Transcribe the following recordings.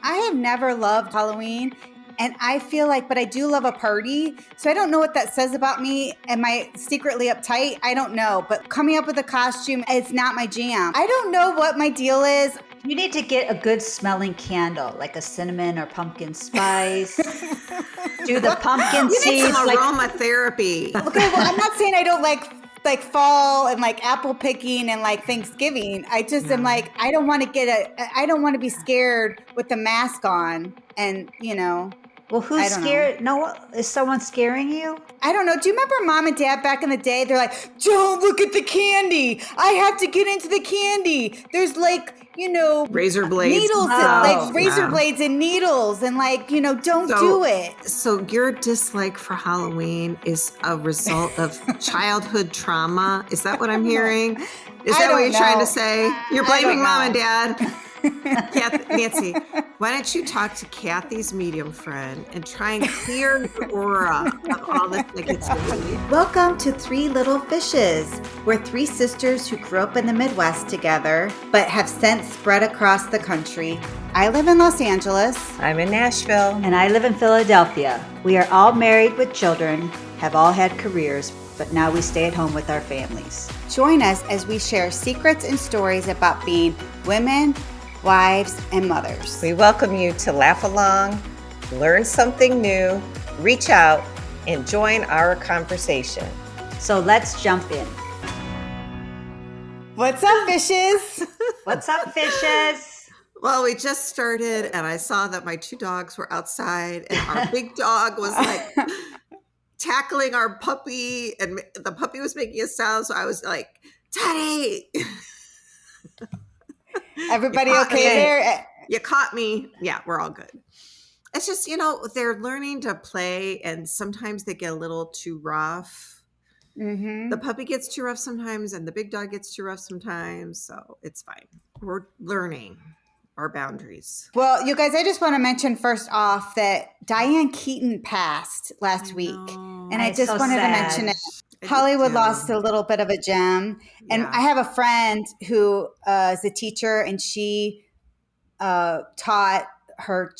I have never loved Halloween, and I feel like, but I do love a party. So I don't know what that says about me. Am I secretly uptight? I don't know. But coming up with a costume, it's not my jam. I don't know what my deal is. You need to get a good smelling candle, like a cinnamon or pumpkin spice. Do the pumpkin You need seeds. some aromatherapy. Okay, well, I'm not saying I don't like fall and like apple picking and like Thanksgiving. I just am like, I don't want to be scared with the mask on, and Well, who's scared? No, is someone scaring you? I don't know. Do you remember Mom and Dad back in the day? They're like, don't look at the candy. I have to get into the candy. There's like, razor blades, needles, razor blades and needles, and like, don't do it. So your dislike for Halloween is a result of childhood trauma. Is that what I'm hearing? Is that what you're trying to say? You're blaming Mom and Dad. Nancy, why don't you talk to Kathy's medium friend and try and clear the aura of all this negativity? Welcome to Three Little Fishes. We're three sisters who grew up in the Midwest together, but have since spread across the country. I live in Los Angeles. I'm in Nashville. And I live in Philadelphia. We are all married with children, have all had careers, but now we stay at home with our families. Join us as we share secrets and stories about being women, wives, and mothers. We welcome you to laugh along, learn something new, reach out, and join our conversation. So let's jump in. What's up, fishes? What's up, fishes? Well, we just started, and I saw that my two dogs were outside, and our big dog was like tackling our puppy, and the puppy was making a sound, so I was like, Teddy! Everybody okay there? You caught me. Yeah, we're all good. It's just, they're learning to play, and sometimes they get a little too rough. Mm-hmm. The puppy gets too rough sometimes, and the big dog gets too rough sometimes, so it's fine. We're learning our boundaries. Well, you guys, I just want to mention first off that Diane Keaton passed last week, and I just wanted to mention it. Hollywood lost a little bit of a gem. And I have a friend who is a teacher, and she taught her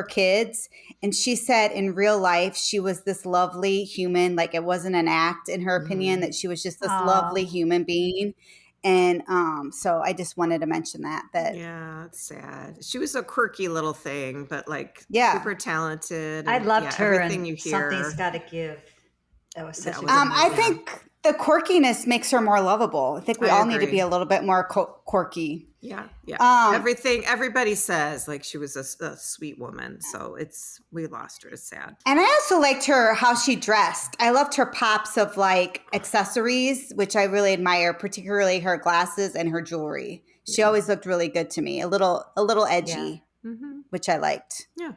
kids. And she said in real life, she was this lovely human. Like, it wasn't an act, in her opinion, that she was just this lovely human being. And so I just wanted to mention that. Yeah, it's sad. She was a quirky little thing, but super talented. I loved her. Everything you hear. Something's got to give. That was such a good I think the quirkiness makes her more lovable. I think we all need to be a little bit more quirky. Yeah. Everybody says like she was a sweet woman. So we lost her. It's sad. And I also liked how she dressed. I loved her pops of like accessories, which I really admire, particularly her glasses and her jewelry. She always looked really good to me. A little edgy, which I liked. Yeah.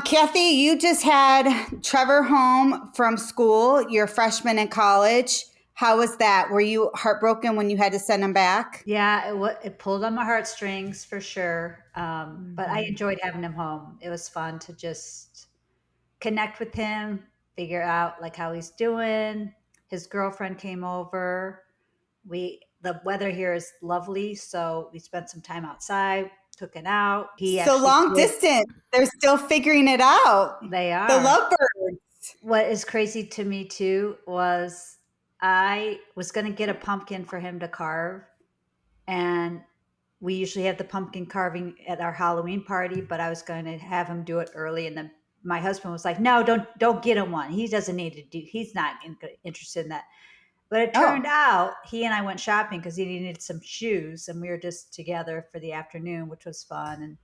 Kathy, you just had Trevor home from school. You're a freshman in college. How was that? Were you heartbroken when you had to send him back? Yeah, it pulled on my heartstrings for sure. But I enjoyed having him home. It was fun to just connect with him, figure out like how he's doing. His girlfriend came over. The weather here is lovely, so we spent some time outside. Took it out. So long distance. They're still figuring it out. They are. The lovebirds. What is crazy to me too was I was going to get a pumpkin for him to carve, and we usually have the pumpkin carving at our Halloween party, but I was going to have him do it early, and then my husband was like, "No, don't get him one. He doesn't need to do. He's not interested in that." But it turned out he and I went shopping because he needed some shoes, and we were just together for the afternoon, which was fun. And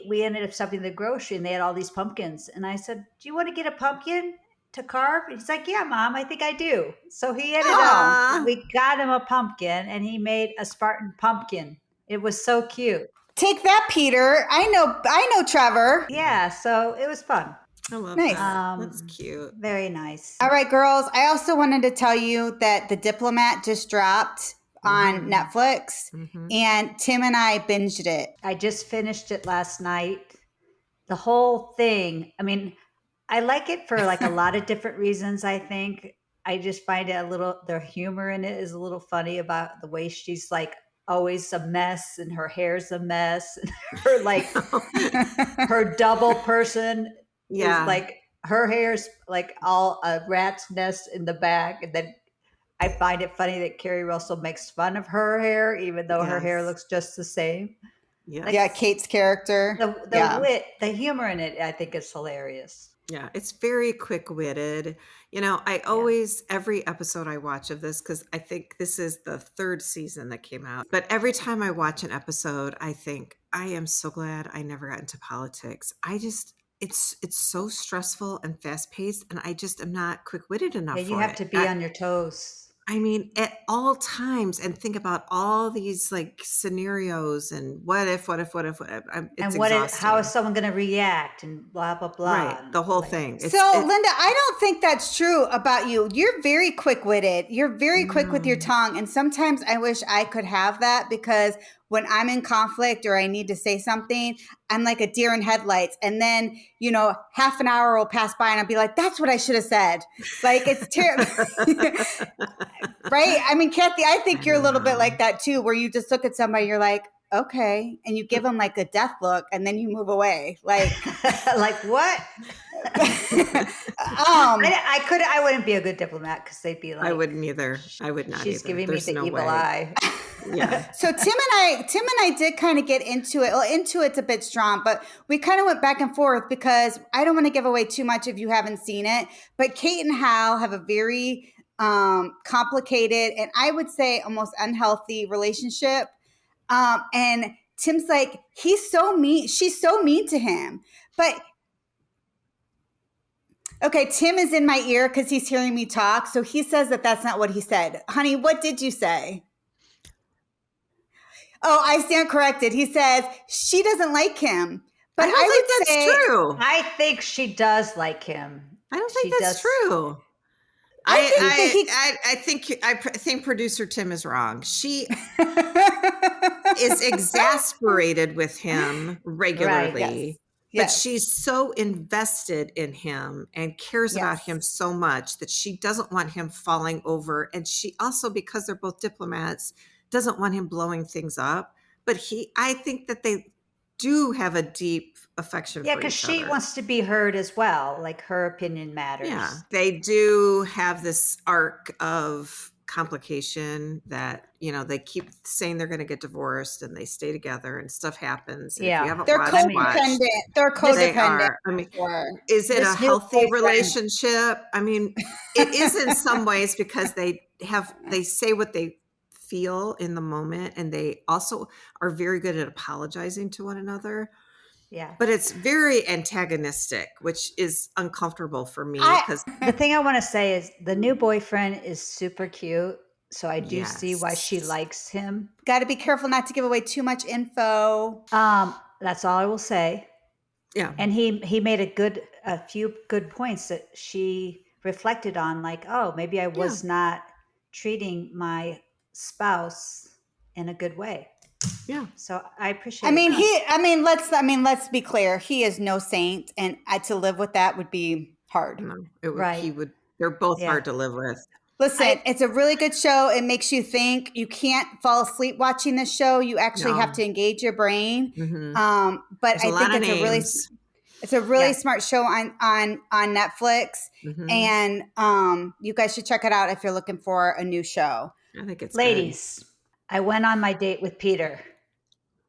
we ended up stopping at the grocery, and they had all these pumpkins. And I said, "Do you want to get a pumpkin to carve?" And he's like, "Yeah, Mom, I think I do." So he ended up, we got him a pumpkin, and he made a Spartan pumpkin. It was so cute. Take that, Peter. I know Trevor. Yeah, so it was fun. I love that. That's cute. Very nice. All right, girls. I also wanted to tell you that The Diplomat just dropped on Netflix, and Tim and I binged it. I just finished it last night. The whole thing. I mean, I like it for like a lot of different reasons, I think. I just find it their humor in it is a little funny about the way she's like always a mess and her hair's a mess. And her like her double person is like her hair's like all a rat's nest in the back. And then I find it funny that Carrie Russell makes fun of her hair, even though her hair looks just the same. Yeah, Kate's character. The wit, the humor in it, I think is hilarious. Yeah, it's very quick-witted. I always, every episode I watch of this, because I think this is the 3rd season that came out, but every time I watch an episode, I think, I am so glad I never got into politics. It's so stressful and fast-paced, and I just am not quick-witted enough for it. You have to be on your toes. I mean, at all times, and think about all these like scenarios and what if. It's and exhausting. How is someone going to react and blah, blah, blah. Right, the whole thing. Linda, I don't think that's true about you. You're very quick-witted. You're very quick with your tongue. And sometimes I wish I could have that, because when I'm in conflict or I need to say something, I'm like a deer in headlights. And then, half an hour will pass by and I'll be like, that's what I should have said. Like, it's terrible. Right? I mean, Kathy, I think you're a little bit like that too, where you just look at somebody, you're like, okay. And you give them like a death look and then you move away. Like, like what? I wouldn't be a good diplomat, because they'd be like, I wouldn't either. I would not. She's either. giving There's me the no evil way. eye. Yeah. So Tim and I did kind of get into it. Well, into it's a bit strong, but we kind of went back and forth, because I don't want to give away too much if you haven't seen it. But Kate and Hal have a very complicated and I would say almost unhealthy relationship. And Tim's like, he's so mean. She's so mean to him. But okay, Tim is in my ear because he's hearing me talk. So he says that that's not what he said. Honey, what did you say? Oh, I stand corrected. He says she doesn't like him. But I don't think that's true. I think she does like him. I don't think that's true. I think producer Tim is wrong. She is exasperated with him regularly. Right, But she's so invested in him and cares about him so much that she doesn't want him falling over. And she also, because they're both diplomats, doesn't want him blowing things up. But I think that they do have a deep affection for each other. Yeah, because she wants to be heard as well. Like, her opinion matters. Yeah, they do have this arc of complication that, they keep saying they're going to get divorced and they stay together and stuff happens. And yeah, they're codependent. They're codependent. I mean, is it a healthy relationship? I mean, it is in some ways, because they say what they feel in the moment, and they also are very good at apologizing to one another. Yeah. But it's very antagonistic, which is uncomfortable for me. Because the thing I want to say is the new boyfriend is super cute. So I do see why she likes him. Got to be careful not to give away too much info. That's all I will say. Yeah. And he made a few good points that she reflected on, like, oh, maybe I was not treating my spouse in a good way. Yeah. So I appreciate it. Let's be clear. He is no saint, and to live with that would be hard. No, they're both hard to live with. Listen, it's a really good show. It makes you think. You can't fall asleep watching this show. You actually have to engage your brain. Mm-hmm. But I think it's a really smart show on Netflix. Mm-hmm. And you guys should check it out if you're looking for a new show. I think it's Ladies, I went on my date with Peter.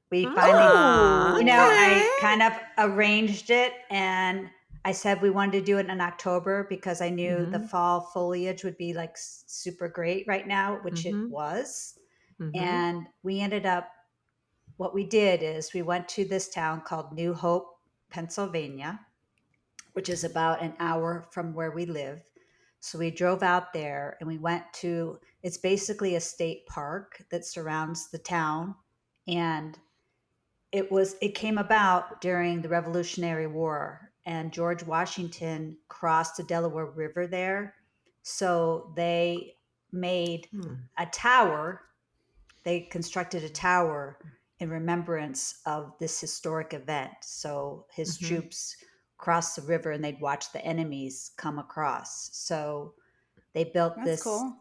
We finally, I kind of arranged it, and I said we wanted to do it in October because I knew the fall foliage would be like super great right now, which it was. Mm-hmm. And we ended up, what we did is we went to this town called New Hope, Pennsylvania, which is about an hour from where we live. So we drove out there and we went to, it's basically a state park that surrounds the town. And it came about during the Revolutionary War, and George Washington crossed the Delaware River there. So they made a tower. They constructed a tower in remembrance of this historic event. So his troops crossed the river and they'd watch the enemies come across. So they built this. Cool.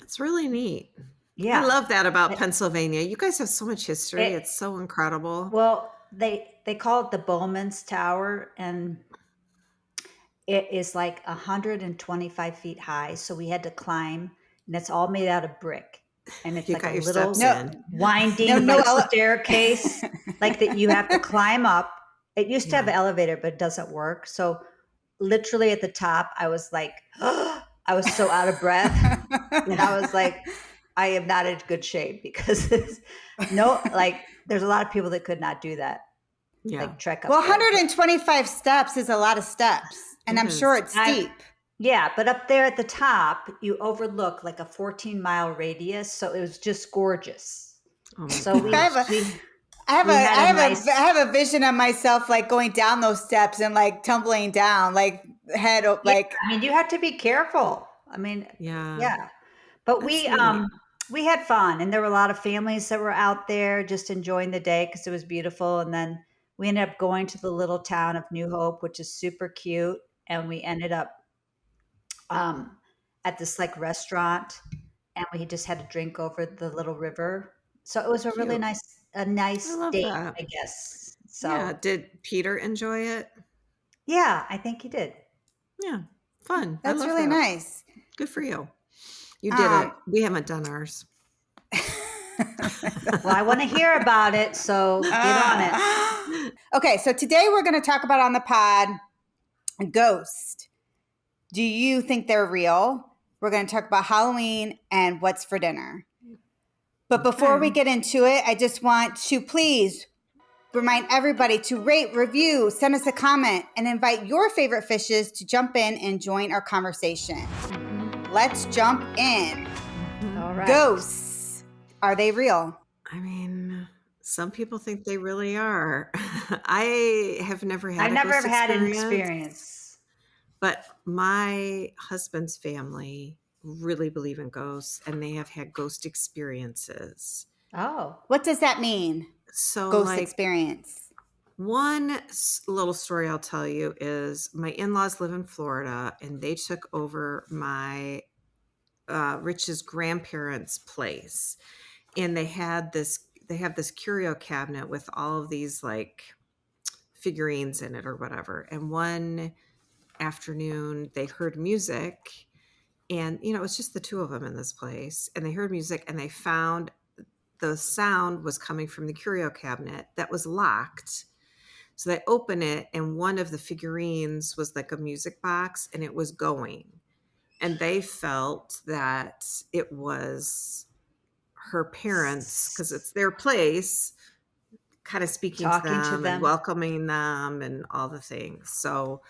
It's really neat. Yeah. I love that about Pennsylvania. You guys have so much history. It's so incredible. Well, they call it the Bowman's Tower, and it is like 125 feet high. So we had to climb, and it's all made out of brick. And it's You like got a your little steps in. winding staircase, like that you have to climb up. It used to have an elevator, but it doesn't work. So literally at the top, I was like, I was so out of breath. And I was like, I am not in good shape because there's a lot of people that could not do that. Yeah. Like trek up. Well, 125 steps is a lot of steps, and I'm sure it's steep. Yeah, but up there at the top, you overlook like a 14-mile radius, so it was just gorgeous. Oh so my gosh. I have a vision of myself like going down those steps and like tumbling down, like head like. I mean, you have to be careful. I mean, yeah. But we had fun, and there were a lot of families that were out there just enjoying the day because it was beautiful. And then we ended up going to the little town of New Hope, which is super cute, and we ended up at this like restaurant, and we just had a drink over the little river. So it was a really nice date, I guess. So yeah, did Peter enjoy it? Yeah, I think he did. Yeah, fun. That's really nice. Good for you. You did it. We haven't done ours. Well, I want to hear about it, so get on it. Okay, so today we're going to talk about on the pod ghosts. Do you think they're real? We're going to talk about Halloween and what's for dinner. But before we get into it, I just want to please remind everybody to rate, review, send us a comment, and invite your favorite fishes to jump in and join our conversation. Let's jump in. All right. Ghosts. Are they real? I mean, some people think they really are. I have never had an experience. But my husband's family really believe in ghosts, and they have had ghost experiences. Oh. What does that mean? So ghost experience. One little story I'll tell you is my in-laws live in Florida, and they took over my Rich's grandparents' place, and they have this curio cabinet with all of these like figurines in it or whatever. And one afternoon they heard music, and it was just the two of them in this place, and they heard music, and they found the sound was coming from the curio cabinet that was locked. So they open it, and one of the figurines was like a music box, and it was going. And they felt that it was her parents, because it's their place, kind of speaking to them and welcoming them and all the things. So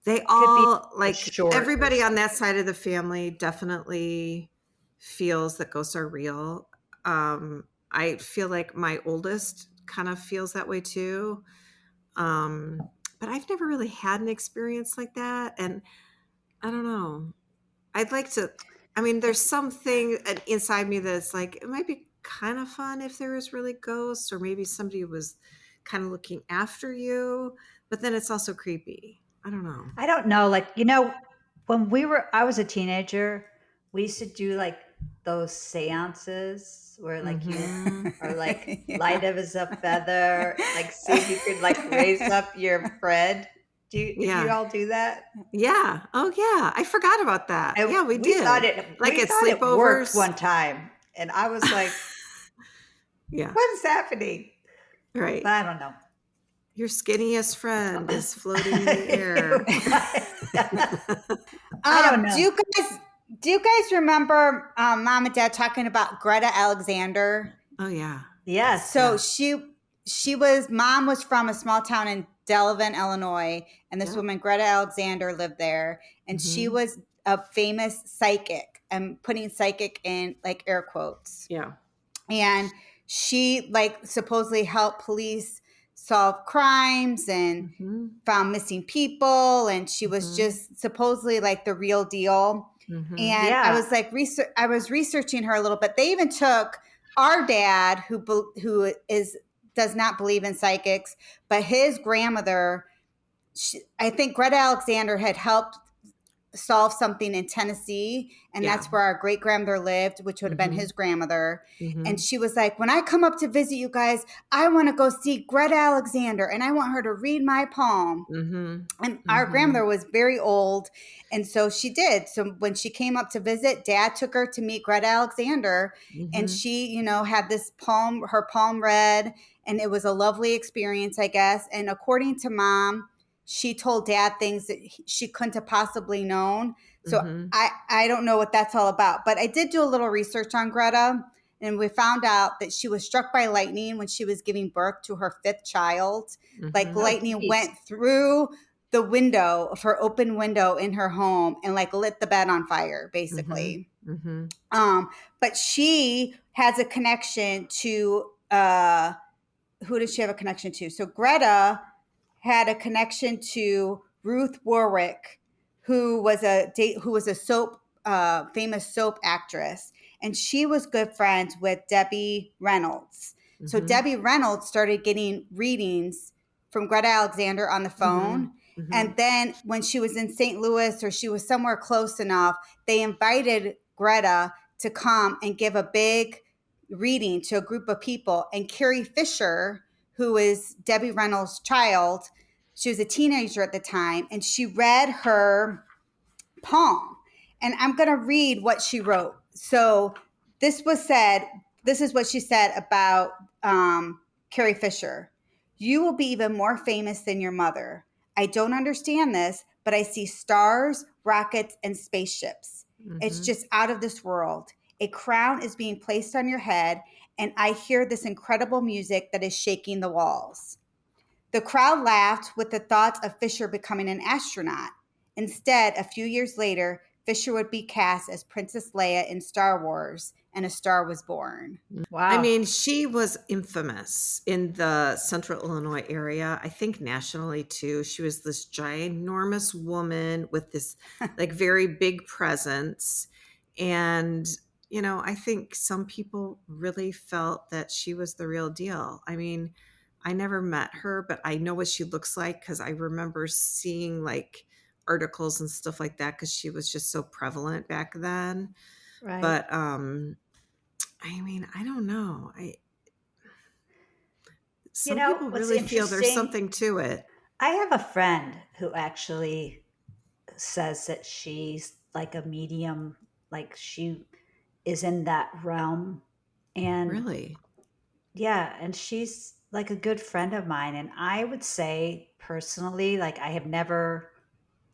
they all, like, everybody on that side of the family definitely feels that ghosts are real. I feel like my oldest kind of feels that way too. But I've never really had an experience like that. And I don't know. I'd like to, there's something inside me that's like, it might be kind of fun if there was really ghosts, or maybe somebody was kind of looking after you, but then it's also creepy. I don't know. I don't know. Like, when I was a teenager, we used to do like those seances where like you are like light as a feather, like see if you could like raise up your friend. Did you all do that? Yeah. Oh yeah. I forgot about that. Yeah, we did. Thought it like at sleepovers. It worked one time, and I was like, yeah, what is happening? Right. But I don't know. Your skinniest friend is floating in the air. I don't know. Do you guys remember Mom and Dad talking about Greta Alexander? Oh yeah. Yes. So Mom was from a small town in Delavan, Illinois, and this woman, Greta Alexander, lived there, and she was a famous psychic. I'm putting psychic in like air quotes. Yeah. And she like supposedly helped police solve crimes and found missing people, and she was just supposedly like the real deal. And I was like I was researching her a little bit. They even took our dad, who does not believe in psychics, but his grandmother, I think Greta Alexander had helped solve something in Tennessee, and that's where our great grandmother lived, which would have been his grandmother. And she was like, when I come up to visit you guys, I want to go see Greta Alexander, and I want her to read my poem. And our grandmother was very old, and so she did. So when she came up to visit, Dad took her to meet Greta Alexander, and she, had this poem, her poem read, and it was a lovely experience, I guess. And according to Mom, she told Dad things that she couldn't have possibly known. So I don't know what that's all about. But I did do a little research on Greta, and we found out that she was struck by lightning when she was giving birth to her 5th child. Like lightning went through the window of her open window in her home and like lit the bed on fire, basically. But she has a connection to, who does she have a connection to? So Greta had a connection to Ruth Warwick, who was a soap, famous soap actress, and she was good friends with Debbie Reynolds. So Debbie Reynolds started getting readings from Greta Alexander on the phone. And then when she was in St. Louis, or she was somewhere close enough, they invited Greta to come and give a big reading to a group of people. And Carrie Fisher, who is Debbie Reynolds' child, she was a teenager at the time, and she read her poem. And I'm going to read what she wrote. So this is what she said about Carrie Fisher. You will be even more famous than your mother. I don't understand this, but I see stars, rockets, and spaceships. It's just out of this world. A crown is being placed on your head, and I hear this incredible music that is shaking the walls. The crowd laughed with the thoughts of Fisher becoming an astronaut. Instead, a few years later, Fisher would be cast as Princess Leia in Star Wars, and a star was born. Wow. I mean, she was infamous in the Central Illinois area. I think nationally too. She was this ginormous woman with this like very big presence. And, I think some people really felt that she was the real deal. I mean, I never met her, but I know what she looks like because I remember seeing like articles and stuff like that because she was just so prevalent back then. Right. But I mean, I don't know. Some people really feel there's something to it. I have a friend who actually says that she's like a medium, like she is in that realm. And really? Yeah, and she's like a good friend of mine. And I would say personally, like I have never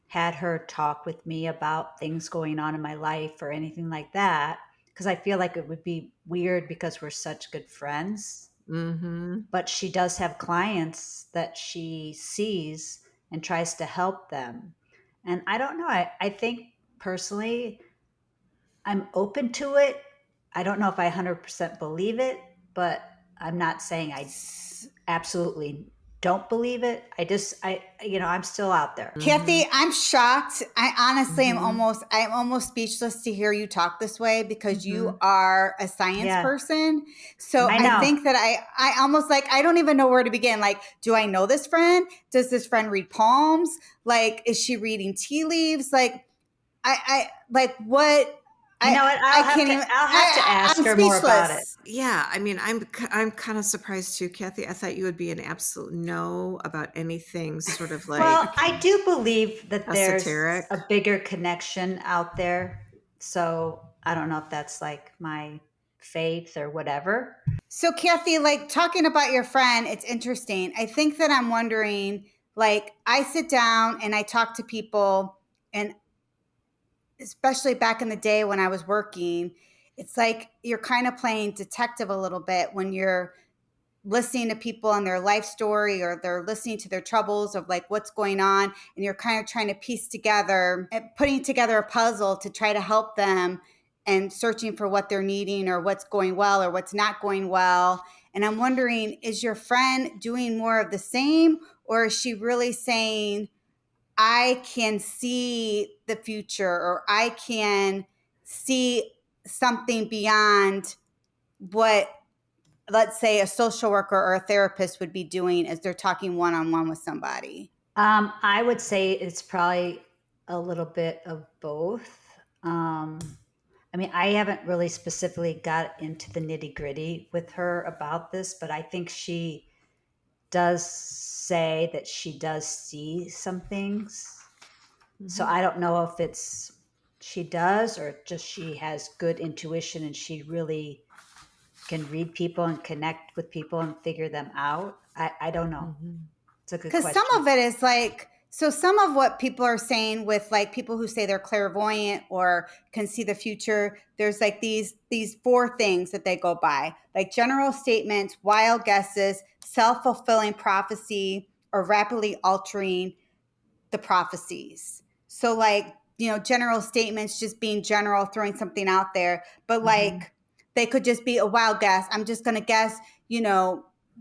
had her talk with me about things going on in my life or anything like that, because I feel like it would be weird because we're such good friends. But she does have clients that she sees and tries to help them. And I don't know. I think personally, I'm open to it. I don't know if I 100% believe it, but I'm not saying I absolutely don't believe it. I'm still out there. Kathy, I'm shocked. I honestly am almost speechless to hear you talk this way because you are a science person. So I think that I almost like, I don't even know where to begin. Like, do I know this friend? Does this friend read poems? Like, is she reading tea leaves? Like, I like what? You know what? I'll have to ask her more about it. Yeah, I mean, I'm kind of surprised too, Kathy. I thought you would be an absolute no about anything sort of like. Well, I do believe that esoteric. There's a bigger connection out there. So I don't know if that's like my faith or whatever. So Kathy, like talking about your friend, it's interesting. I think that I'm wondering, like I sit down and I talk to people, and especially back in the day when I was working, it's like you're kind of playing detective a little bit when you're listening to people and their life story, or they're listening to their troubles of like what's going on. And you're kind of trying to piece together, putting together a puzzle to try to help them and searching for what they're needing or what's going well or what's not going well. And I'm wondering, is your friend doing more of the same, or is she really saying, I can see the future, or I can see something beyond what, let's say, a social worker or a therapist would be doing as they're talking one-on-one with somebody? I would say it's probably a little bit of both. I mean, I haven't really specifically got into the nitty gritty with her about this, but I think she does say that she does see some things. So I don't know if it's she does or just she has good intuition and she really can read people and connect with people and figure them out. I don't know. It's a good question. Because some of it is like, so some of what people are saying with like people who say they're clairvoyant or can see the future, there's like these 4 things that they go by, like general statements, wild guesses, self-fulfilling prophecy, or rapidly altering the prophecies. So like, general statements, just being general, throwing something out there, but like they could just be a wild guess. I'm just going to guess,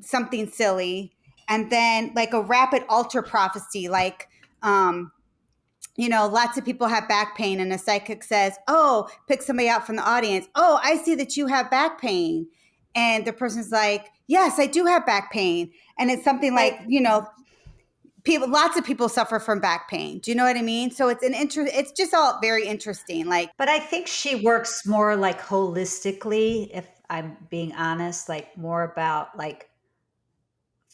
something silly. And then like a rapid alter prophecy, like, lots of people have back pain and a psychic says, oh, pick somebody out from the audience. Oh, I see that you have back pain. And the person's like, yes, I do have back pain. And it's something like, lots of people suffer from back pain. Do you know what I mean? So it's just all very interesting. Like, but I think she works more like holistically, if I'm being honest, like more about like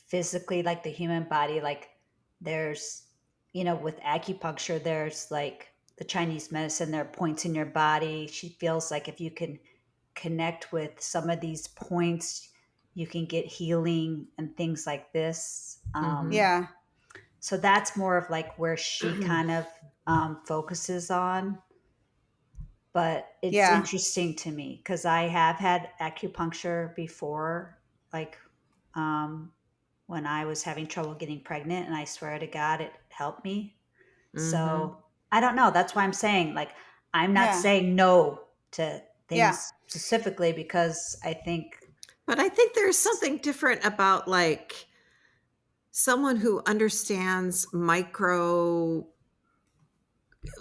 physically, like the human body. Like there's, with acupuncture, there's like the Chinese medicine, there are points in your body. She feels like if you can connect with some of these points, you can get healing and things like this. yeah. So that's more of like where she kind of focuses on. But it's interesting to me because I have had acupuncture before, like when I was having trouble getting pregnant, and I swear to God, it helped me. So I don't know. That's why I'm saying, like, I'm not saying no to things specifically because I think. But I think there's something different about like someone who understands micro,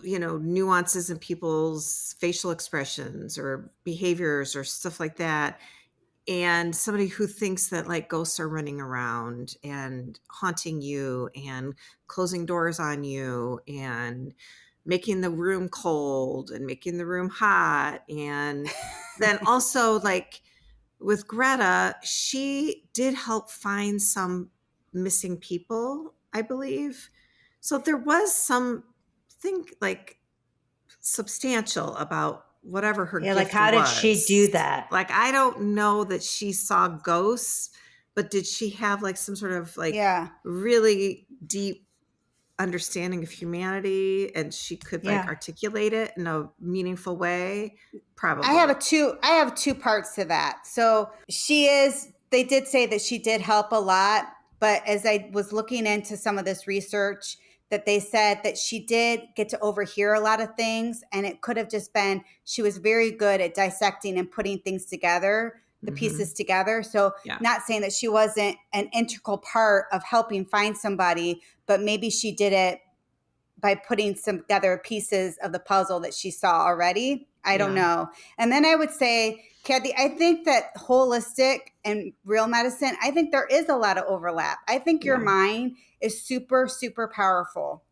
nuances in people's facial expressions or behaviors or stuff like that. And somebody who thinks that like ghosts are running around and haunting you and closing doors on you and making the room cold and making the room hot. And then also like with Greta, she did help find some missing people, I believe. So there was something like substantial about whatever her gift like how did was. she do that? Like, I don't know that she saw ghosts, but did she have like some sort of like really deep understanding of humanity and she could like articulate it in a meaningful way? Probably. I have 2 parts to that. So they did say that she did help a lot, but as I was looking into some of this research, that they said that she did get to overhear a lot of things, and it could have just been she was very good at dissecting and putting things together, the pieces together. So not saying that she wasn't an integral part of helping find somebody, but maybe she did it by putting some together pieces of the puzzle that she saw already. I don't know. And then I would say, Kathy, I think that holistic and real medicine, I think there is a lot of overlap. I think your mind is super, super powerful.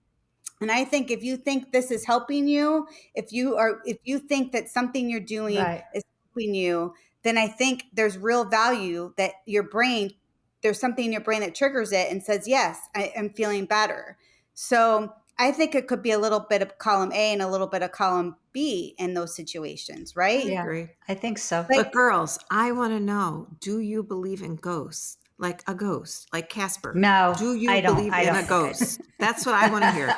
And I think if you think this is helping you, if you think that something you're doing is helping you, then I think there's real value that there's something in your brain that triggers it and says, yes, I am feeling better. So I think it could be a little bit of column A and a little bit of column B in those situations, right? I agree. I think so. But girls, I want to know, do you believe in ghosts? Like a ghost, like Casper? No, do you believe in a ghost? That's what I want to hear.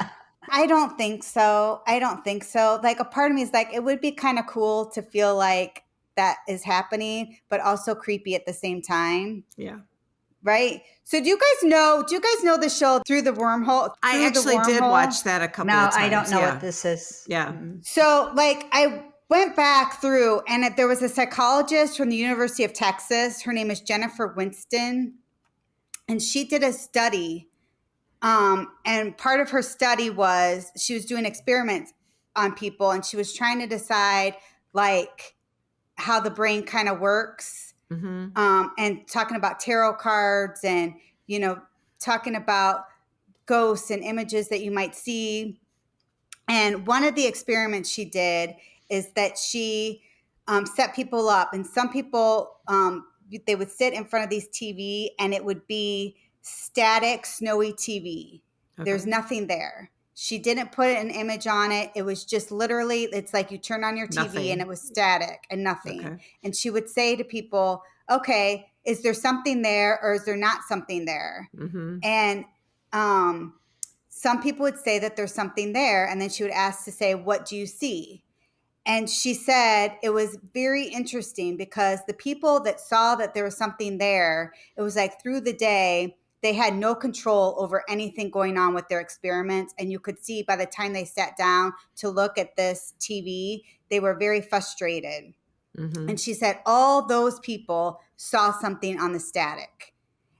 I don't think so. Like a part of me is like, it would be kind of cool to feel like that is happening, but also creepy at the same time. Yeah. Right. So do you guys know the show Through the Wormhole? I actually did watch that a couple of times. No, I don't know what this is. Yeah. So like I went back through and there was a psychologist from the University of Texas. Her name is Jennifer Winston. And she did a study. And part of her study was she was doing experiments on people and she was trying to decide like how the brain kind of works. And talking about tarot cards and, talking about ghosts and images that you might see. And one of the experiments she did is that she set people up, and some people, they would sit in front of these TV, and it would be static, snowy TV. Okay. There's nothing there. She didn't put an image on it. It was just literally, it's like you turn on your TV and it was static and nothing. Okay. And she would say to people, okay, is there something there or is there not something there? Mm-hmm. And some people would say that there's something there. And then she would ask to say, what do you see? And she said it was very interesting because the people that saw that there was something there, it was like through the day, they had no control over anything going on with their experiments. And you could see by the time they sat down to look at this TV, they were very frustrated. Mm-hmm. And she said all those people saw something on the static.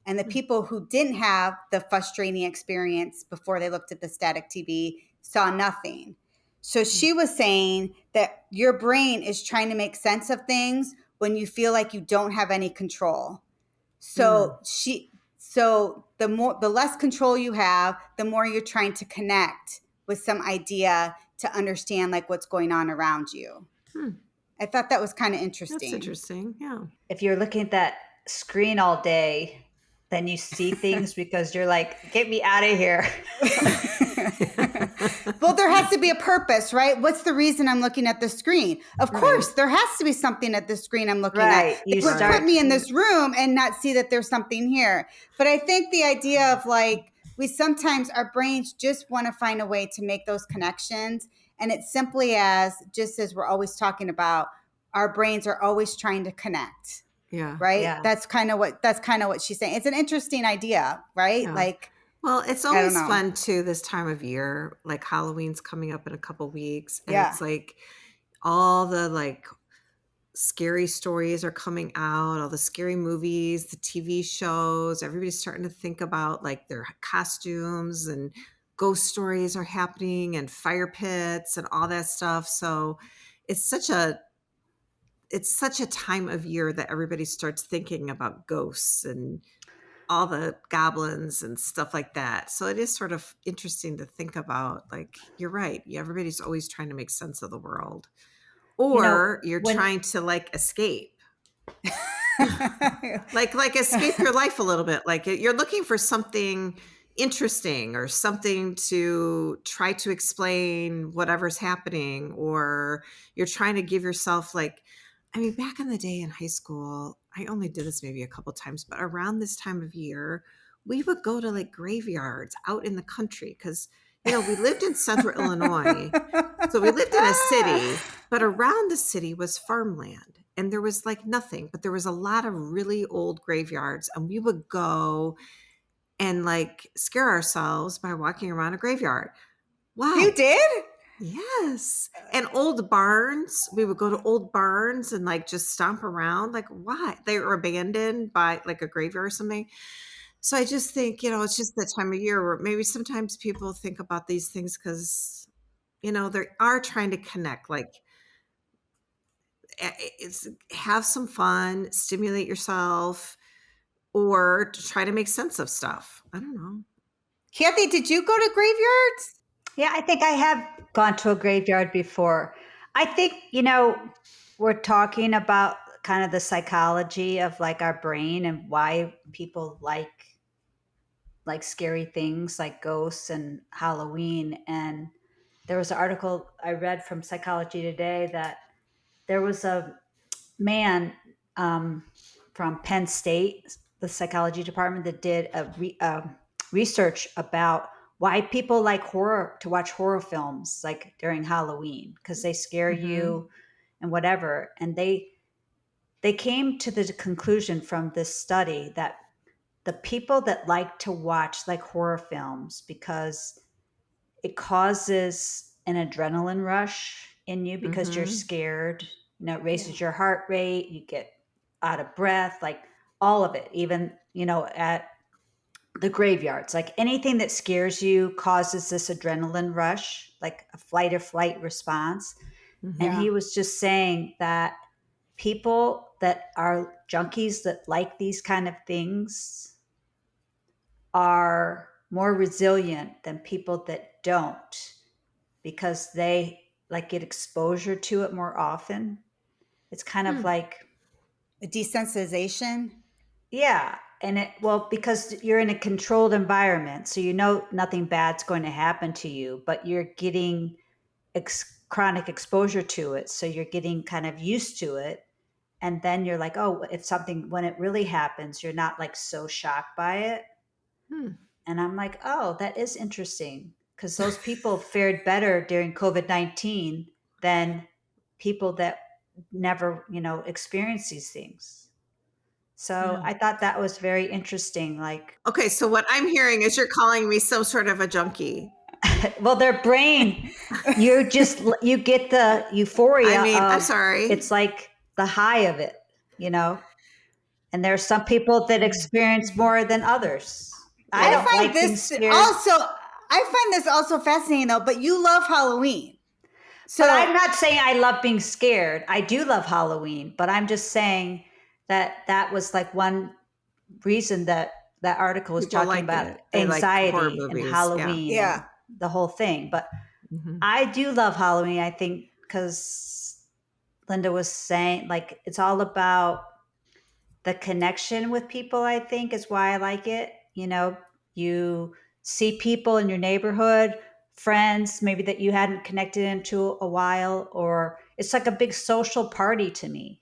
And the people who didn't have the frustrating experience before they looked at the static TV saw nothing. So she was saying that your brain is trying to make sense of things when you feel like you don't have any control. So the less control you have, the more you're trying to connect with some idea to understand like what's going on around you. I thought that was kind of interesting. That's interesting. Yeah. If you're looking at that screen all day, then you see things because you're like, get me out of here. Well, there has to be a purpose, right? What's the reason I'm looking at the screen? Of course, there has to be something at the screen I'm looking at. They would put me in this room and not see that there's something here. But I think the idea of like, our brains just want to find a way to make those connections. And it's simply just as we're always talking about, our brains are always trying to connect. Yeah. Right. Yeah. That's kind of what she's saying. It's an interesting idea, right? Yeah. Like, well, it's always fun too this time of year. Like Halloween's coming up in a couple weeks, and it's like all the like scary stories are coming out, all the scary movies, the TV shows. Everybody's starting to think about like their costumes, and ghost stories are happening, and fire pits and all that stuff. So it's such a time of year that everybody starts thinking about ghosts and all the goblins and stuff like that. So it is sort of interesting to think about, like, you're right. Everybody's always trying to make sense of the world, or you're trying to like escape, like escape your life a little bit. Like you're looking for something interesting or something to try to explain whatever's happening, or you're trying to give yourself like, I mean, back in the day in high school, I only did this maybe a couple times, but around this time of year, we would go to like graveyards out in the country because, we lived in central Illinois. So we lived in a city, but around the city was farmland and there was like nothing, but there was a lot of really old graveyards, and we would go and like scare ourselves by walking around a graveyard. Wow. You did? Yes. And old barns, we would go to old barns and like just stomp around. Like, why? They were abandoned by like a graveyard or something. So I just think, it's just that time of year where maybe sometimes people think about these things because, they are trying to connect, like have some fun, stimulate yourself, or to try to make sense of stuff. I don't know. Kathy, did you go to graveyards? Yeah, I think I have gone to a graveyard before. I think, we're talking about kind of the psychology of like our brain and why people like scary things like ghosts and Halloween. And there was an article I read from Psychology Today that there was a man from Penn State, the psychology department, that did a research about why people like to watch horror films like during Halloween, because they scare you and whatever. And they came to the conclusion from this study that the people that like to watch like horror films because it causes an adrenaline rush in you because you're scared, it raises your heart rate, you get out of breath, like all of it, even, at the graveyards, like anything that scares you causes this adrenaline rush, like a fight or flight response. And he was just saying that people that are junkies that like these kind of things are more resilient than people that don't, because they like get exposure to it more often. It's kind of like a desensitization. Yeah. And because you're in a controlled environment, so you know nothing bad's going to happen to you, but you're getting chronic exposure to it. So you're getting kind of used to it. And then you're like, oh, when it really happens, you're not like so shocked by it. And I'm like, oh, that is interesting. Because those people fared better during COVID-19 than people that never, experience these things. So I thought that was very interesting. Like, okay, so what I'm hearing is you're calling me some sort of a junkie. Well, their brain, you get the euphoria. I'm sorry. It's like the high of it, and there are some people that experience more than others. I find this also fascinating though, but you love Halloween. So I'm not saying I love being scared. I do love Halloween, but I'm just saying that was like one reason that article was talking about anxiety and Halloween, and the whole thing. But I do love Halloween. I think because Linda was saying, like, it's all about the connection with people. I think is why I like it. You see people in your neighborhood, friends maybe that you hadn't connected into a while, or it's like a big social party to me.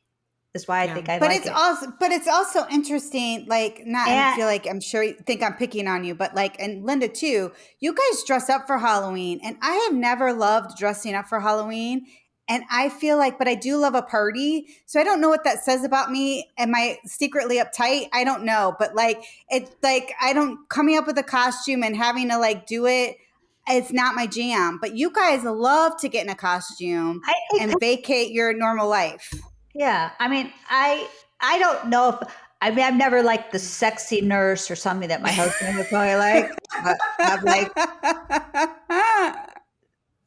That's why I think I like it. But it's also interesting, like, I feel like I'm sure you think I'm picking on you, but like, and Linda too, you guys dress up for Halloween, and I have never loved dressing up for Halloween. And I feel like, but I do love a party. So I don't know what that says about me. Am I secretly uptight? I don't know. But like, it's like, coming up with a costume and having to like do it, it's not my jam. But you guys love to get in a costume and vacate your normal life. Yeah. I mean, I don't know if, I've never liked the sexy nurse or something that my husband would probably like. But I'm like,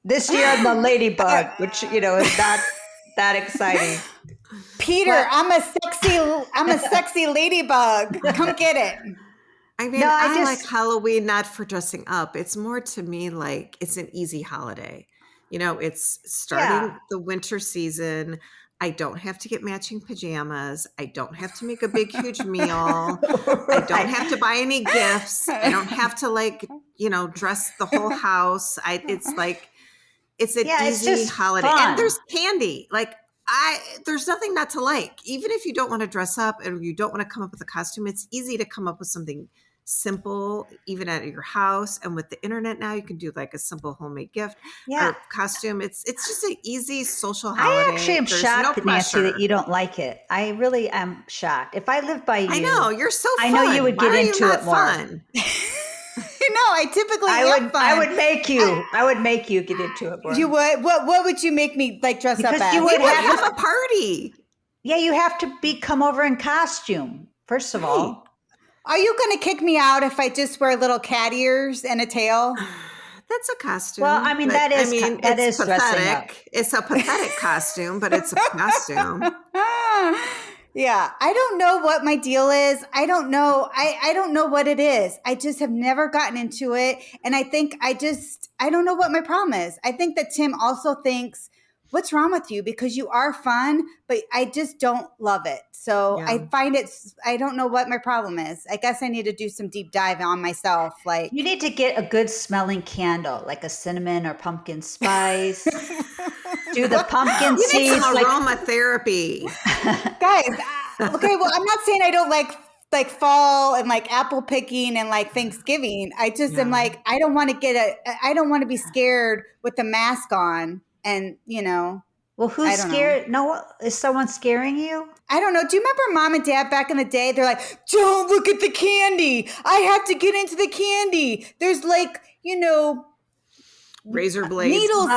this year I'm the ladybug, which, is not that exciting. Peter, I'm a sexy ladybug. Come get it. I mean, I like Halloween not for dressing up. It's more to me like it's an easy holiday. It's starting the winter season. I don't have to get matching pajamas. I don't have to make a big, huge meal. I don't have to buy any gifts. I don't have to dress the whole house. It's an easy holiday. Fun. And there's candy. Like there's nothing not to like. Even if you don't want to dress up and you don't want to come up with a costume, it's easy to come up with something simple, even at your house. And with the internet now, you can do like a simple homemade gift or costume. It's just an easy social holiday. I actually am shocked, Nancy, that you don't like it. I really am shocked. If I lived by you, I know you're so fun. I know you would get into it more. Fun? No, I typically am fun. I would make you get into it more. You would? What would you make me like dress up as? You would have a party. Yeah, you have to come over in costume, first of all. Are you going to kick me out if I just wear little cat ears and a tail? That's a costume. Well, I mean, that is pathetic. It's a pathetic costume, but it's a costume. Yeah. I don't know what my deal is. I don't know. I don't know what it is. I just have never gotten into it. And I think I don't know what my problem is. I think that Tim also thinks, what's wrong with you? Because you are fun, but I just don't love it. So I find I don't know what my problem is. I guess I need to do some deep dive on myself. Like, you need to get a good smelling candle, like a cinnamon or pumpkin spice. Do the pumpkin seeds. You need some aromatherapy. Guys, okay, well, I'm not saying I don't like fall and like apple picking and like Thanksgiving. I just am like, I don't want to be scared with the mask on. And, well, who's scared? No, is someone scaring you? I don't know. Do you remember Mom and Dad back in the day? They're like, don't look at the candy. I have to get into the candy. There's like, razor blades. Needles,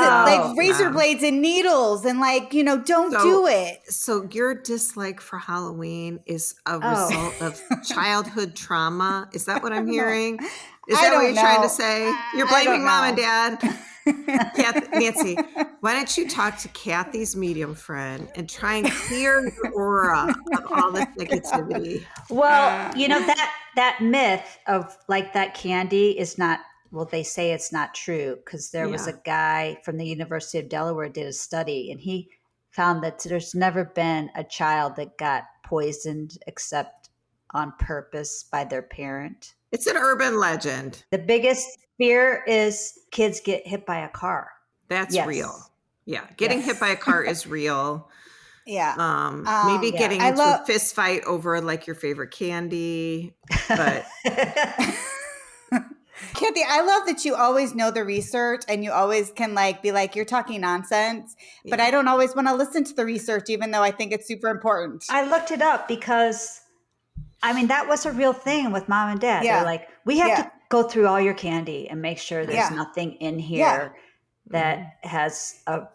razor blades and needles. And like, don't do it. So your dislike for Halloween is a result of childhood trauma. Is that what I'm hearing? Is that what you're trying to say? You're blaming Mom and Dad. Nancy, why don't you talk to Kathy's medium friend and try and clear your aura of all this negativity? Well, that myth of like that candy is not well, they say it's not true because there was a guy from the University of Delaware did a study, and he found that there's never been a child that got poisoned except on purpose by their parent. It's an urban legend. The biggest fear is kids get hit by a car. That's real. Yeah. Getting hit by a car is real. Yeah. Maybe getting into a fist fight over like your favorite candy. But Kathy, I love that you always know the research and you always can like be like, you're talking nonsense, but I don't always want to listen to the research, even though I think it's super important. I looked it up because, I mean, that was a real thing with mom and dad. Yeah. They're like, we have to go through all your candy and make sure there's nothing in here that has a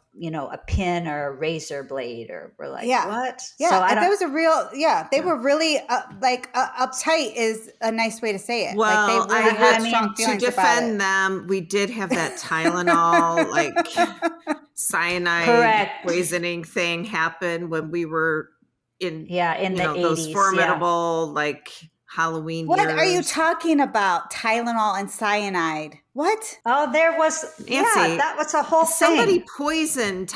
pin or a razor blade, or we're like, what? Yeah, so that was a real, they were really uptight is a nice way to say it. Well, like they really had strong to feelings defend them, we did have that Tylenol, like cyanide poisoning thing happen when we were in the 80s, those formidable like Halloween What years. are you talking about? Tylenol and cyanide. What? Oh, there was, Nancy, that was a whole somebody thing. poisoned.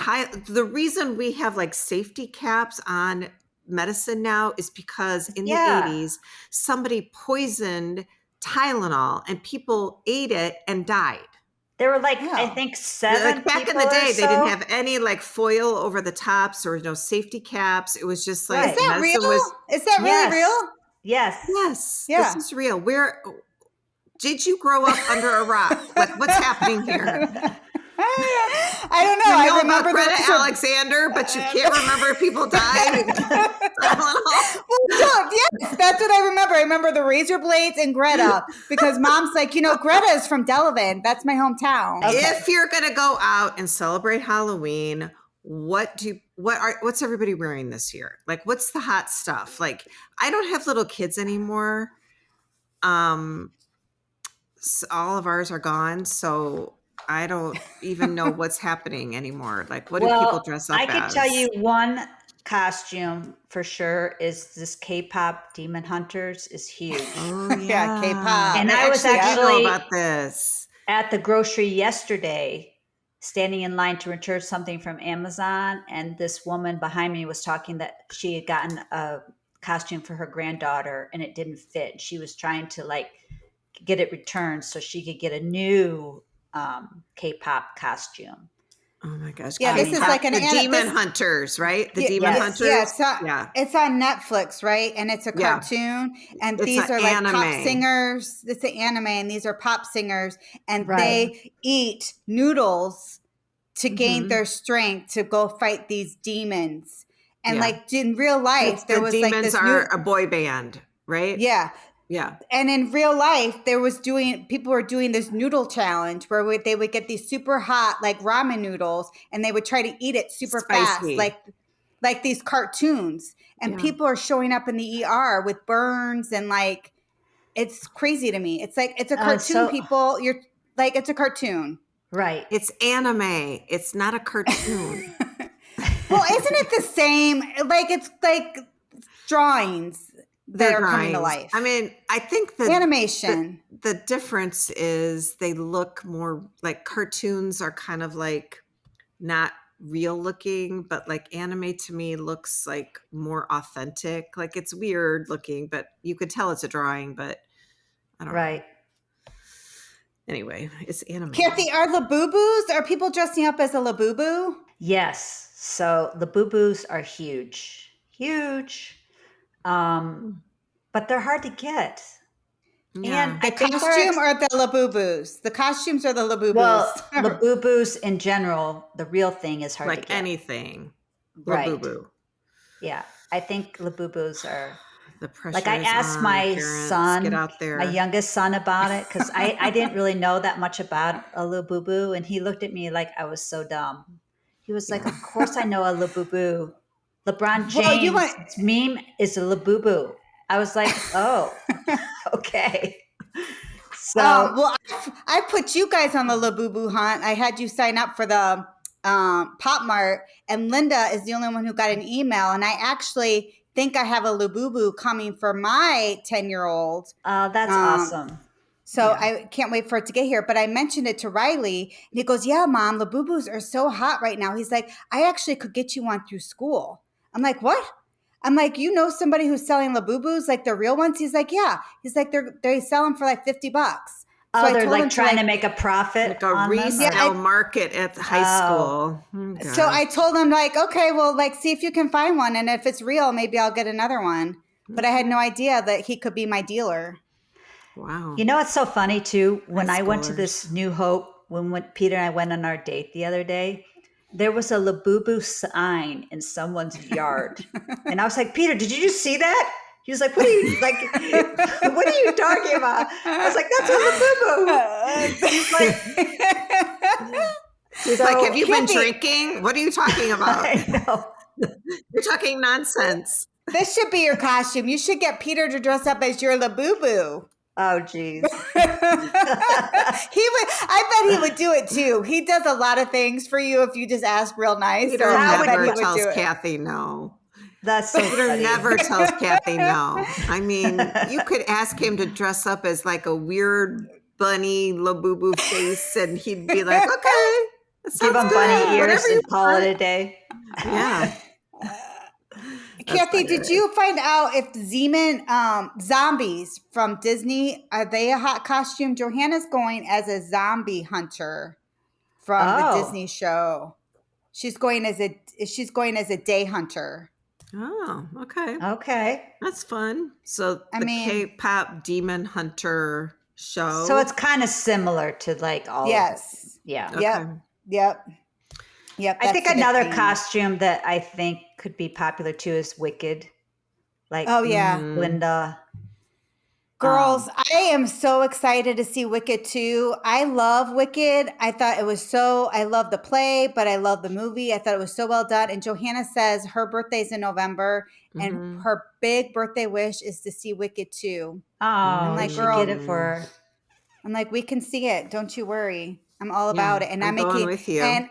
The reason we have like safety caps on medicine now is because in the 80s, somebody poisoned Tylenol and people ate it and died. There were like, I think 7 like back in the day, they didn't have any like foil over the tops or no safety caps. It was just like, is that real? Is that really real? Yes. Yes. Yeah. This is real. Where did you grow up under a rock? Like, what's happening here? I don't know. You know I remember about Greta Alexander, but you can't remember if people died. Yes, that's what I remember. I remember the razor blades and Greta because mom's like, Greta is from Delavan. That's my hometown. Okay. If you're gonna go out and celebrate Halloween, what's everybody wearing this year? Like, what's the hot stuff? Like, I don't have little kids anymore. So all of ours are gone, so I don't even know what's happening anymore. Like, what do people dress up as? I can tell you one costume for sure is this K-pop Demon Hunters is huge. Oh yeah, K-pop. And I was actually know about this at the grocery yesterday, standing in line to return something from Amazon, and this woman behind me was talking that she had gotten a costume for her granddaughter and it didn't fit. She was trying to like get it returned so she could get a new K-pop costume. Oh my gosh! Yeah, this is like the Demon Hunters, right? The Demon Hunters. Yeah, it's on Netflix, right? And it's a cartoon, and these are like pop singers. It's an anime, and these are pop singers, and they eat noodles to gain their strength to go fight these demons. And like in real life, there was like this. The demons are a boy band, right? Yeah. Yeah. And in real life, people were doing this noodle challenge where they would get these super hot, like ramen noodles, and they would try to eat it super fast, like these cartoons. And people are showing up in the ER with burns and like, it's crazy to me. It's like, it's a cartoon, people. You're like, it's a cartoon. Right. It's anime. It's not a cartoon. Well, isn't it the same? Like, it's like drawings. They're coming to life. I mean, I think the animation. The difference is they look more like cartoons are kind of like not real looking, but like anime to me looks like more authentic. Like it's weird looking, but you could tell it's a drawing, but I don't know. Anyway, it's anime. Kathy, are LaBoobus? Are people dressing up as a LaBooboo? Yes. So LaBoobus are huge. Huge. But they're hard to get. Yeah. And the costume or the LaBoobus? The costumes or the LaBoobus? Well, LaBoobus in general, the real thing is hard to get. Like anything. Right. LaBooboo. Yeah. I think LaBoobus are the pressure. Like I asked my son, get out there. My youngest son about it because I didn't really know that much about a LaBooboo, and he looked at me like I was so dumb. He was like, "Of course I know a LaBooboo. LeBron James' meme is a LaBooboo." I was like, "Oh, okay." So, well, I put you guys on the LaBooboo hunt. I had you sign up for the Pop Mart, and Linda is the only one who got an email. And I actually think I have a LaBooboo coming for my 10-year-old. Oh, that's awesome. So I can't wait for it to get here. But I mentioned it to Riley and he goes, yeah, Mom, LaBoobus are so hot right now. He's like, I actually could get you one through school. I'm like, what? I'm like, you know somebody who's selling LaBoobus, like the real ones? He's like, yeah. He's like, they sell them for like $50. So they're like trying to make a profit, like a resale market at the high school. Oh, so I told him like, okay, well, like see if you can find one, and if it's real, maybe I'll get another one. But I had no idea that he could be my dealer. Wow. You know what's so funny too? When I went to this New Hope, when Peter and I went on our date the other day, there was a LaBoobus sign in someone's yard, and I was like, Peter, did you just see that? He was like, what are you what are you talking about? I was like, that's a LaBoobus. He's like, have you been drinking? What are you talking about? I know. You're talking nonsense. This should be your costume. You should get Peter to dress up as your LaBoobus. Oh, geez. I bet he would do it too. He does a lot of things for you if you just ask real nice. Peter never tells Kathy no. That's so Peter funny. never tells Kathy no. I mean, you could ask him to dress up as like a weird bunny LaBoobus face, and he'd be like, okay. Give him bunny ears and call it a day. Yeah. Kathy, did you find out if zombies from Disney, are they a hot costume? Johanna's going as a zombie hunter from the Disney show. She's going as a day hunter. Oh, okay. Okay. That's fun. So K-pop demon hunter show. So it's kind of similar to like all of it. Yeah. Okay. Yep. I think another costume that I think could be popular too is Wicked. Like, Linda. Girls, I am so excited to see Wicked 2. I love Wicked. I thought it was I love the play, but I love the movie. I thought it was so well done. And Johanna says her birthday's in November, and her big birthday wish is to see Wicked 2. Oh, I'm like, girl, get it for her. I'm like, we can see it. Don't you worry. I'm all about it. And I'm going with you.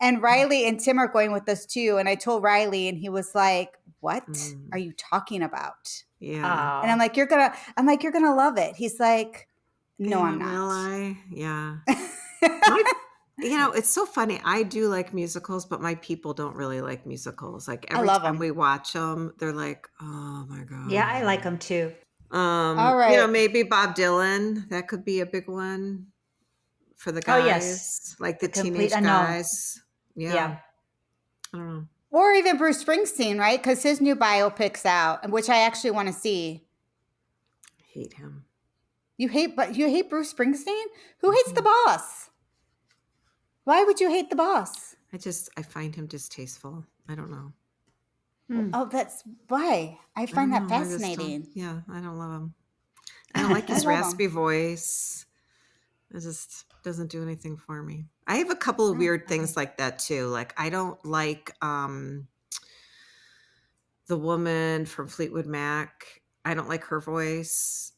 And Riley and Tim are going with us too. And I told Riley, and he was like, what are you talking about? Yeah. And I'm like, you're gonna love it. He's like, no, I'm not. Will I? Yeah. It's so funny. I do like musicals, but my people don't really like musicals. Like every time we watch them, they're like, oh my God. Yeah, I like them too. All right. Maybe Bob Dylan. That could be a big one for the guys. Oh, yes. Like the teenage guys. Yeah. I don't know. Or even Bruce Springsteen, right? Because his new biopic's out, which I actually want to see. I hate him. You hate Bruce Springsteen? Who hates the boss? Why would you hate the boss? I find him distasteful. I don't know. Oh, that's why. I find that fascinating. I don't love him. I don't like his raspy voice. It just doesn't do anything for me. I have a couple of weird things like that too. Like I don't like the woman from Fleetwood Mac. I don't like her voice.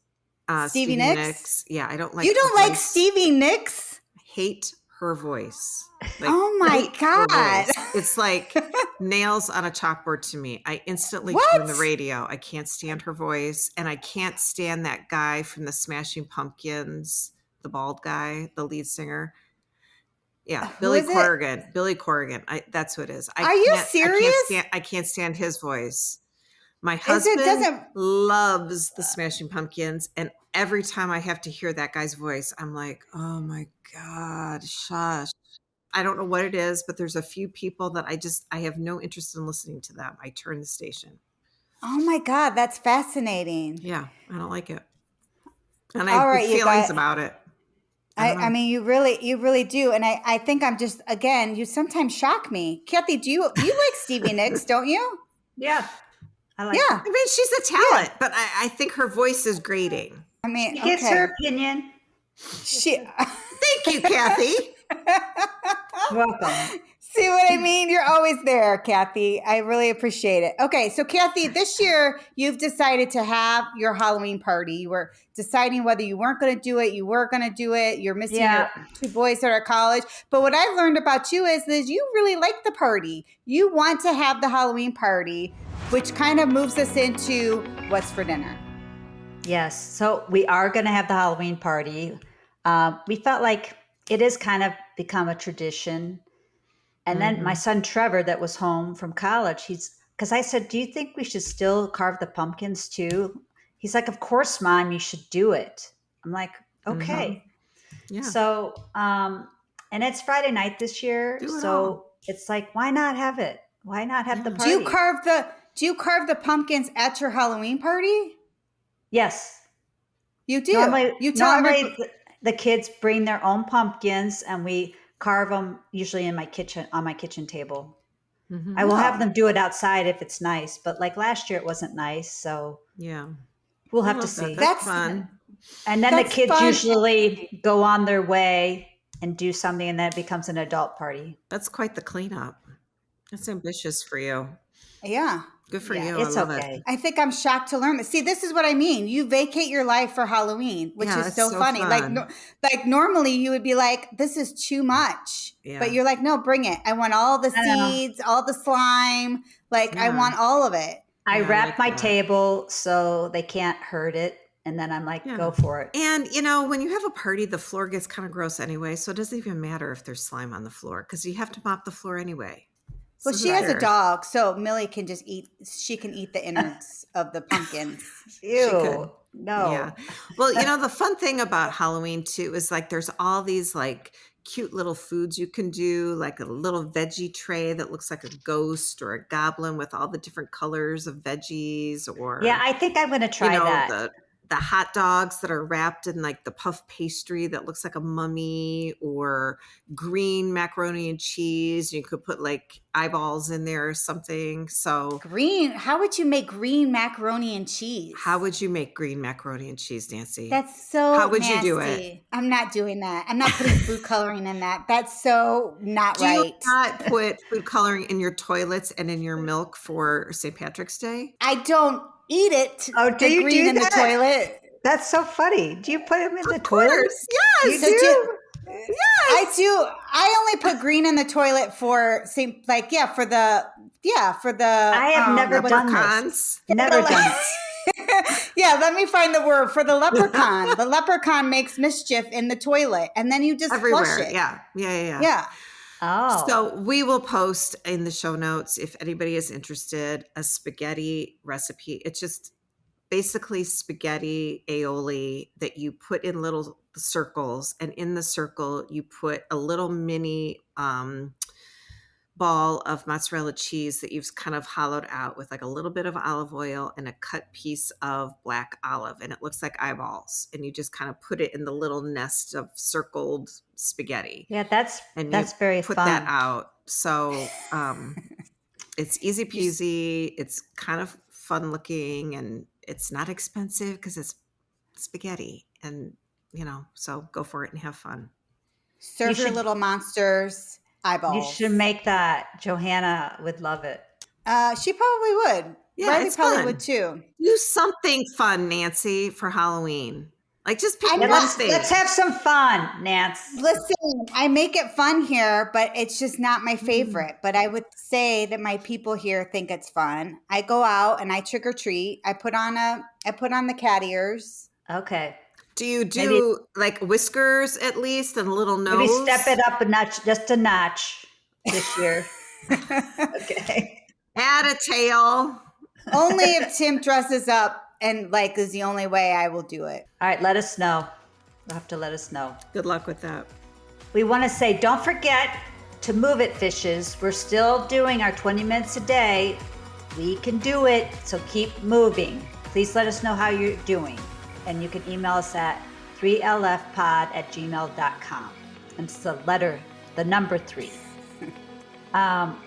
Stevie Nicks? Yeah, I don't like. You don't like Stevie Nicks? I hate her voice. Like, oh my God. It's like nails on a chalkboard to me. I instantly turn the radio. I can't stand her voice. And I can't stand that guy from the Smashing Pumpkins, the bald guy, the lead singer. Yeah, Billy Corgan. Billy Corgan. That's who it is. Are you serious? I can't stand his voice. My husband loves the Smashing Pumpkins, and every time I have to hear that guy's voice, I'm like, oh my God, shush. I don't know what it is, but there's a few people that I have no interest in listening to them. I turn the station. Oh my God, that's fascinating. Yeah, I don't like it. And I have feelings about it. I mean, you really do. And I think I'm just, again, you sometimes shock me. Kathy, you like Stevie Nicks, don't you? Yeah. I like her. I mean, she's a talent, but I think her voice is grating. I mean, she gets her opinion. Thank you, Kathy. Welcome. See what I mean? You're always there, Kathy. I really appreciate it. Okay, so Kathy, this year you've decided to have your Halloween party. You were deciding whether you weren't going to do it, you were going to do it. You're missing your two boys that are at college. But what I've learned about you is you really like the party. You want to have the Halloween party, which kind of moves us into what's for dinner. Yes. So we are going to have the Halloween party. We felt like it is kind of become a tradition. And then my son Trevor, that was home from college, because I said, "Do you think we should still carve the pumpkins too?" He's like, "Of course, Mom, you should do it." I'm like, "Okay." Yeah. So, and it's Friday night this year, Do it so all. it's like, why not have it? Why not have the Do party? you carve the pumpkins at your Halloween party? Yes. You do. Normally, You tell everybody. the kids bring their own pumpkins, and we carve them usually in my kitchen on my kitchen table. I will have them do it outside if it's nice, but like last year it wasn't nice, so Yeah. we'll I have to love that. see. That's fun. And then the That's kids fun. usually go on their way and do something, and then it becomes an adult party. That's quite the cleanup. That's ambitious for you. Yeah. Good for Yeah, you. it's I love okay. it. I think I'm shocked to learn this. See, this is what I mean. You vacate your life for Halloween, which Yeah, is it's so so funny. fun. Like normally you would be like, this is too much. Yeah. But you're like, no, bring it. I want all the I know. seeds, all the slime. Like I Yeah. want all of it. I Yeah, I wrap like my that. table so they can't hurt it, and then I'm like, Yeah. go for it. And when you have a party, the floor gets kind of gross anyway, so it doesn't even matter if there's slime on the floor because you have to mop the floor anyway. Well, So she who has a cares? dog, so Millie can just eat. She can eat the innards of the pumpkins. Ew. could. No. Yeah. Well, the fun thing about Halloween too is like there's all these like cute little foods you can do, like a little veggie tray that looks like a ghost or a goblin with all the different colors of veggies, or Yeah, I think I'm going to try that. the hot dogs that are wrapped in like the puff pastry that looks like a mummy, or green macaroni and cheese. You could put like eyeballs in there or something. So Green. How would you make green macaroni and cheese? how would you make green macaroni and cheese, Nancy? That's so How would nasty. you do it? I'm not doing that. I'm not putting food coloring in that. That's so not Do right. you not put food coloring in your toilets and in your milk for St. Patrick's Day? I don't eat it. Oh, do the you green do in that? the toilet. That's so funny. Do you put them in the Of toilet? course, You yes. So do? I do. I only put green in the toilet for for the I have never done this. Leprechauns. Never done it. Yeah, let me find the word for the leprechaun. The leprechaun makes mischief in the toilet, and then you just Everywhere. flush it. Yeah. Yeah. Oh. So we will post in the show notes, if anybody is interested, a spaghetti recipe. It's just basically spaghetti aioli that you put in little circles, and in the circle you put a little mini ball of mozzarella cheese that you've kind of hollowed out with like a little bit of olive oil and a cut piece of black olive, and it looks like eyeballs, and you just kind of put it in the little nest of circled spaghetti. Yeah, that's very Put fun. that out. So it's easy peasy. It's kind of fun looking, and it's not expensive because it's spaghetti, and so go for it and have fun. Serve your little monsters eyeballs. You should make that. Johanna would love it. She probably would. Yeah, Riley it's probably fun. would too. Do something fun, Nancy, for Halloween. Like just pick I'm one not- thing. Let's have some fun, Nance. Listen, I make it fun here, but it's just not my favorite. But I would say that my people here think it's fun. I go out and I trick or treat. I put on the cat ears. Okay. Do you do like whiskers at least and a little nose? Maybe step it up a notch, just a notch this year. Okay. Add a tail. Only if Tim dresses up and is the only way I will do it. All right, let us know. You'll have to let us know. Good luck with that. We want to say, don't forget to move it, fishes. We're still doing our 20 minutes a day. We can do it, so keep moving. Please let us know how you're doing. And you can email us at 3lfpod@gmail.com. And it's the number 3.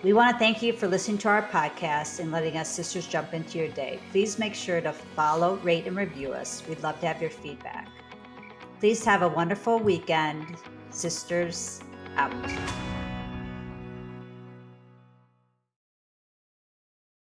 We want to thank you for listening to our podcast and letting us sisters jump into your day. Please make sure to follow, rate, and review us. We'd love to have your feedback. Please have a wonderful weekend. Sisters out.